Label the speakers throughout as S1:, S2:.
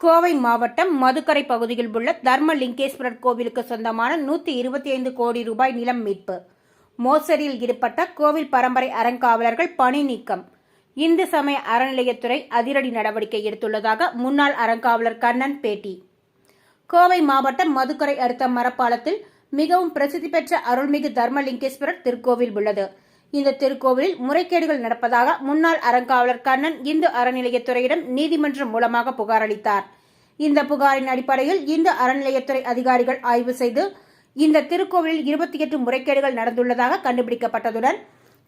S1: கோவை மாவட்டம் மதுக்கரை பகுதியில் உள்ள தர்மலிங்கேஸ்வரர் கோவிலுக்கு சொந்தமான 125 கோடி ரூபாய் நிலம் மீட்பு. மோசடியில் ஈடுபட்ட கோவில் பரம்பரை அறங்காவலர்கள் பணி நீக்கம். இந்து சமய அறநிலையத்துறை அதிரடி நடவடிக்கை எடுத்துள்ளதாக முன்னாள் அறங்காவலர் கண்ணன் பேட்டி. கோவை மாவட்டம் மதுக்கரை அடுத்த மரப்பாலத்தில் மிகவும் பிரசித்தி பெற்ற அருள்மிகு தர்மலிங்கேஸ்வரர் திருக்கோவில் உள்ளது. இந்த திருக்கோவிலில் முறைகேடுகள் நடப்பதாக முன்னாள் அறங்காவலர் கண்ணன் இந்து அறநிலையத்துறையிடம் நீதிமன்றம் மூலமாக புகார் அளித்தார். இந்த புகாரின் அடிப்படையில் இந்து அறநிலையத்துறை அதிகாரிகள் ஆய்வு செய்து இந்த திருக்கோவிலில் 28 முறைகேடுகள் நடந்துள்ளதாக கண்டுபிடிக்கப்பட்டதுடன்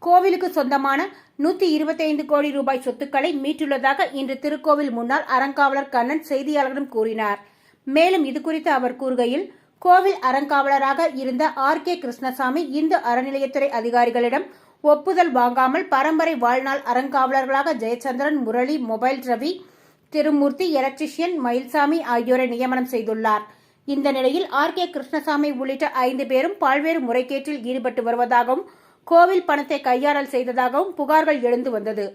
S1: கோவிலுக்கு சொந்தமான 125 கோடி ரூபாய் சொத்துக்களை மீட்டுள்ளதாக இன்று திருக்கோவில் முன்னாள் அறங்காவலர் கண்ணன் செய்தியாளர்களிடம் கூறினார். மேலும் இதுகுறித்து அவர் கூறுகையில், கோவில் அறங்காவலராக இருந்த R.K. கிருஷ்ணசாமி இந்து அறநிலையத்துறை அதிகாரிகளிடம் ஒப்புதல் வாங்காமல் பரம்பரை வாழ்நாள் அறங்காவலர்களாக ஜெயச்சந்திரன், முரளி, மொபைல் ரவி, திருமூர்த்தி, எலக்ட்ரிஷியன் மயில்சாமி ஆகியோரை நியமனம் செய்துள்ளார். இந்த நிலையில் R.K. கிருஷ்ணசாமி உள்ளிட்ட 5 பேரும் பல்வேறு முறைகேட்டில் ஈடுபட்டு வருவதாகவும் கோவில் பணத்தை கையாடல் செய்ததாகவும் புகார்கள் எழுந்து வந்தது.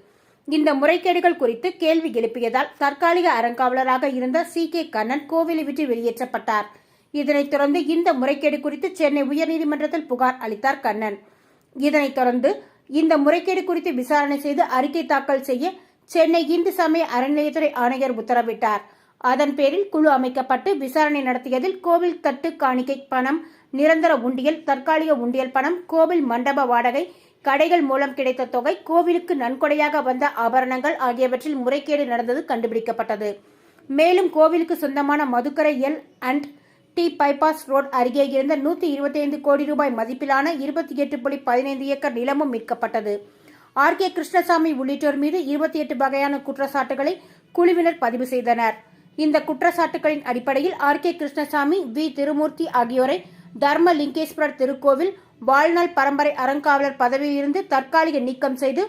S1: இந்த முறைகேடுகள் குறித்து கேள்வி எழுப்பியதால் தற்காலிக அறங்காவலராக இருந்த C.K. கண்ணன் கோவிலை விட்டு வெளியேற்றப்பட்டார். இதனைத் தொடர்ந்து இந்த முறைகேடு குறித்து சென்னை உயர்நீதிமன்றத்தில் புகார் அளித்தார் கண்ணன். இதனைத் தொடர்ந்து இந்த முறைகேடு குறித்து விசாரணை செய்து அறிக்கை தாக்கல் செய்ய சென்னை இந்து சமய அறநிலையத்துறை ஆணையர் உத்தரவிட்டார். அதன் பேரில் குழு அமைக்கப்பட்டு விசாரணை நடத்தியதில் கோவில் தட்டு காணிக்கை பணம், நிரந்தர உண்டியல், தற்காலிக உண்டியல் பணம், கோவில் மண்டப வாடகை, கடைகள் மூலம் கிடைத்த தொகை, கோவிலுக்கு நன்கொடையாக வந்த ஆபரணங்கள் ஆகியவற்றில் முறைகேடு நடந்தது கண்டுபிடிக்கப்பட்டது. மேலும் கோவிலுக்கு சொந்தமான மதுக்கரை L&T பைபாஸ் ரோட் அருகே இருந்த 125 கோடி ரூபாய் மதிப்பிலான 28.15 ஏக்கர் நிலமும் மீட்கப்பட்டது. R.K. கிருஷ்ணசாமி உள்ளிட்டோர் மீது 28 வகையான குற்றச்சாட்டுகளை குழுவினர் பதிவு செய்தனர். இந்த குற்றச்சாட்டுகளின் அடிப்படையில் R.K. கிருஷ்ணசாமி, V. திருமூர்த்தி ஆகியோரை தர்மலிங்கேஸ்வரர் திருக்கோவில் வாழ்நாள் பரம்பரை அறங்காவலர் பதவியிலிருந்து தற்காலிக நீக்கம் செய்து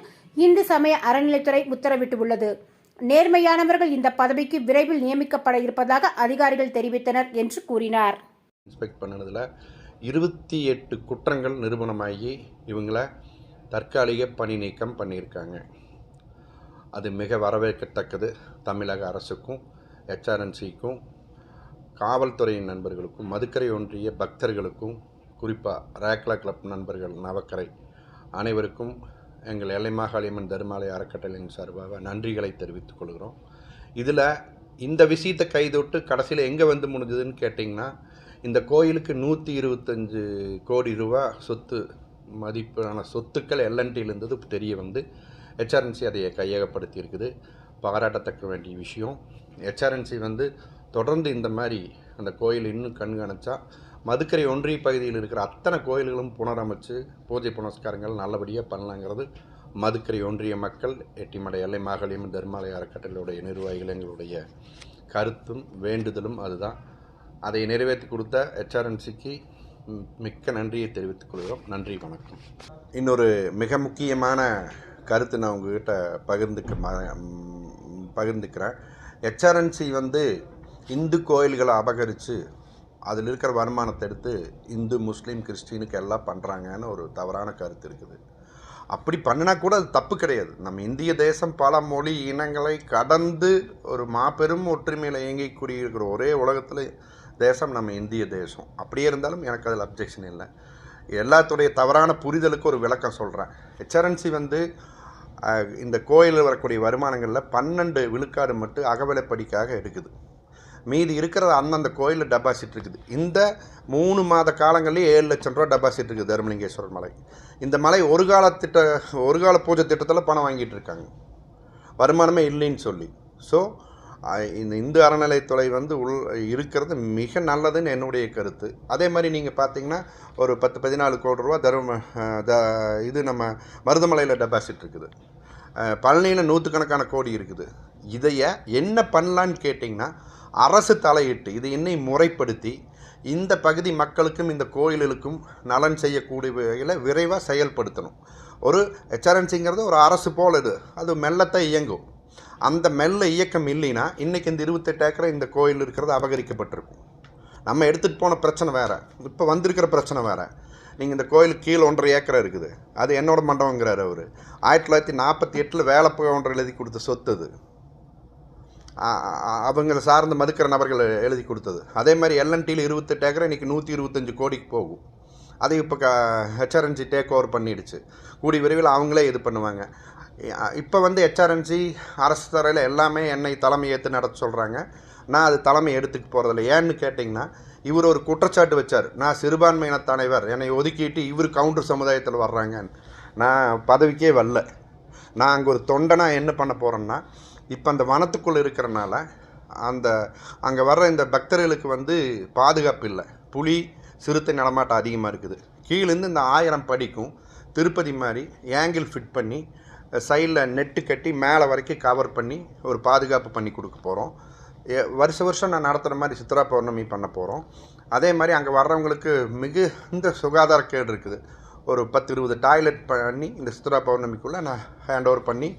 S1: இந்து சமய அறநிலைத்துறை உத்தரவிட்டுள்ளது. நேர்மையானவர்கள் இந்த பதவிக்கு விரைவில் நியமிக்கப்பட இருப்பதாக அதிகாரிகள் தெரிவித்தனர் என்று கூறினார்.
S2: இன்ஸ்பெக்ட் பண்ணதுல 28 குற்றங்கள் நிரூபணமாகி இவங்கள தற்காலிக பணி நீக்கம் பண்ணியிருக்காங்க. அது மிக வரவேற்கத்தக்கது. தமிழக அரசுக்கும் HRNCக்கும் காவல்துறையின் நண்பர்களுக்கும் மதுக்கரை ஒன்றிய பக்தர்களுக்கும் குறிப்பாக ரேக்லா கிளப் நண்பர்கள் நவக்கரை அனைவருக்கும் எங்கள் எல்லை மாகாளியம்மன் தர்மாலய அறக்கட்டளையின் சார்பாக நன்றிகளை தெரிவித்துக் கொள்கிறோம். இதில் இந்த விஷயத்தை கைதொட்டு கடைசியில் எங்கே வந்து முடிஞ்சதுன்னு கேட்டிங்கன்னா, இந்த கோயிலுக்கு 125 கோடி ரூபா சொத்து மதிப்பான சொத்துக்கள் L&Tயில் இருந்தது தெரிய வந்து HRNC அதை கையகப்படுத்தி இருக்குது. பாராட்டத்தக்க வேண்டிய விஷயம். HRNC வந்து தொடர்ந்து இந்த மாதிரி அந்த கோயில் இன்னும் கண்காணிச்சா மதுக்கரை ஒன்றிய பகுதியில் இருக்கிற அத்தனை கோயில்களும் புனரமைச்சு பூஜை புனஸ்காரங்கள் நல்லபடியாக பண்ணலாங்கிறது மதுக்கரை ஒன்றிய மக்கள், எட்டிமடை எல்லை மாகாளியம்மன் தர்மாலய அறக்கட்டளையுடைய நிர்வாகிகள் எங்களுடைய கருத்தும் வேண்டுதலும் அதுதான். அதை நிறைவேற்றி கொடுத்த HRNCக்கு மிக்க நன்றியை தெரிவித்துக் கொள்கிறோம். நன்றி, வணக்கம். இன்னொரு மிக முக்கியமான கருத்து நான் உங்ககிட்ட பகிர்ந்துக்கிறேன். HRNC வந்து இந்து கோயில்களை அபகரித்து அதில் இருக்கிற வருமானத்தை எடுத்து இந்து, முஸ்லீம், கிறிஸ்டினுக்கு எல்லாம் பண்ணுறாங்கன்னு ஒரு தவறான கருத்து இருக்குது. அப்படி பண்ணினா கூட அது தப்பு கிடையாது. நம்ம இந்திய தேசம் பல மொழி இனங்களை கடந்து ஒரு மாபெரும் ஒற்றுமையில் இயங்கிக்கூடிய இருக்கிற ஒரே உலகத்தில் தேசம் நம்ம இந்திய தேசம். அப்படியே இருந்தாலும் எனக்கு அதில் அப்ஜெக்ஷன் இல்லை. எல்லாத்துடைய தவறான புரிதலுக்கு ஒரு விளக்கம் சொல்கிறேன். HRNC வந்து இந்த கோயிலில் வரக்கூடிய வருமானங்களில் 12 விழுக்காடு மட்டும் அகவிலைப்படிக்காக எடுக்குது. மீதி இருக்கிறது அந்தந்த கோயிலில் டெபாசிட் இருக்குது. இந்த 3 மாத காலங்கள்லேயே 7 லட்சம் ரூபா டெபாசிட் இருக்குது தர்மலிங்கேஸ்வரர் மலை. இந்த மலை ஒரு கால பூஜை திட்டத்தில் பணம் வாங்கிட்டு இருக்காங்க, வருமானமே இல்லைன்னு சொல்லி. ஸோ இந்த இந்து அறநிலையத்துறை வந்து இருக்கிறது மிக நல்லதுன்னு என்னுடைய கருத்து. அதே மாதிரி நீங்கள் பார்த்தீங்கன்னா ஒரு 10-14 கோடி ரூபா இது நம்ம மருதமலையில் டெபாசிட் இருக்குது. பழனியில் 100கணக்கான கோடி இருக்குது. இதைய என்ன பண்ணலான்னு கேட்டிங்கன்னா, அரசு தலையிட்டு இது என்னை முறைப்படுத்தி இந்த பகுதி மக்களுக்கும் இந்த கோயில்களுக்கும் நலன் செய்யக்கூடிய வகையில் விரைவாக செயல்படுத்தணும். ஒரு HRNCங்கிறது ஒரு அரசு போல் அது மெல்லத்தான் இயங்கும். அந்த மெல்ல இயக்கம் இல்லைன்னா இன்றைக்கி இந்த 28 ஏக்கரை இந்த கோயில் இருக்கிறது அபகரிக்கப்பட்டிருக்கும். நம்ம எடுத்துகிட்டு போன பிரச்சனை வேறு, இப்போ வந்திருக்கிற பிரச்சனை வேறு. நீங்கள் இந்த கோயிலுக்கு கீழே 1.5 ஏக்கரை இருக்குது, அது என்னோட மண்டபங்கிறார் அவர். 1948 வேலைப்ப ஒன்றை எழுதி கொடுத்த சொத்து அது. அவங்கள சார்ந்த மதுக்கிற நபர்கள் எழுதி கொடுத்தது. அதே மாதிரி எல்என்டியில் 28 ஏக்கர் இன்றைக்கி 125 கோடிக்கு போகும். அது இப்போ ஹெச்ஆர்என்சி டேக் ஓவர் பண்ணிடுச்சு. கூடி விரைவில் அவங்களே இது பண்ணுவாங்க. இப்போ வந்து ஹெச்ஆர்என்சி அரசு துறையில் எல்லாமே என்னை தலைமை ஏற்று நடத்த சொல்கிறாங்க. நான் அது தலைமை எடுத்துக்க போகிறதில்ல. ஏன்னு கேட்டிங்கன்னா, இவர் ஒரு குற்றச்சாட்டு வச்சார், நான் சிறுபான்மையின தலைவர், என்னை ஒதுக்கிட்டு இவர் கவுண்டர் சமுதாயத்தில் வர்றாங்கன்னு. நான் பதவிக்கே வரல. நான் அங்கே ஒரு தொண்டனாக என்ன பண்ண போகிறேன்னா, இப்போ அந்த வனத்துக்குள்ளே இருக்கிறனால அங்கே வர்ற இந்த பக்தர்களுக்கு வந்து பாதுகாப்பு இல்லை. புலி சிறுத்தை நடமாட்டம் அதிகமாக இருக்குது. கீழேருந்து இந்த 1000 படிக்கும் திருப்பதி மாதிரி ஏங்கிள் ஃபிட் பண்ணி சைடில் நெட்டு கட்டி மேலே வரைக்கும் கவர் பண்ணி ஒரு பாதுகாப்பு பண்ணி கொடுக்க போகிறோம். வருஷம் நான் நடத்துகிற மாதிரி சித்ரா பௌர்ணமி பண்ண போகிறோம். அதே மாதிரி அங்கே வர்றவங்களுக்கு மிகுந்த சுகாதாரக்கேடு இருக்குது. ஒரு 10-20 டாய்லெட் பண்ணி இந்த சித்ரா பௌர்ணமிக்குள்ளே நான் ஹேண்ட் ஓவர் பண்ணி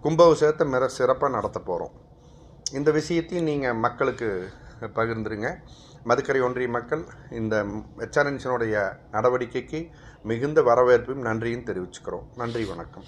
S2: கும்பாபிஷேகத்தை சிறப்பாக நடத்த போகிறோம். இந்த விஷயத்தையும் நீங்கள் மக்களுக்கு பகிர்ந்துருங்க. மதுக்கரை ஒன்றிய மக்கள் இந்த ஹெச்ஆர்என்சியினுடைய நடவடிக்கைக்கு மிகுந்த வரவேற்பையும் நன்றியும் தெரிவிச்சுக்கிறோம். நன்றி, வணக்கம்.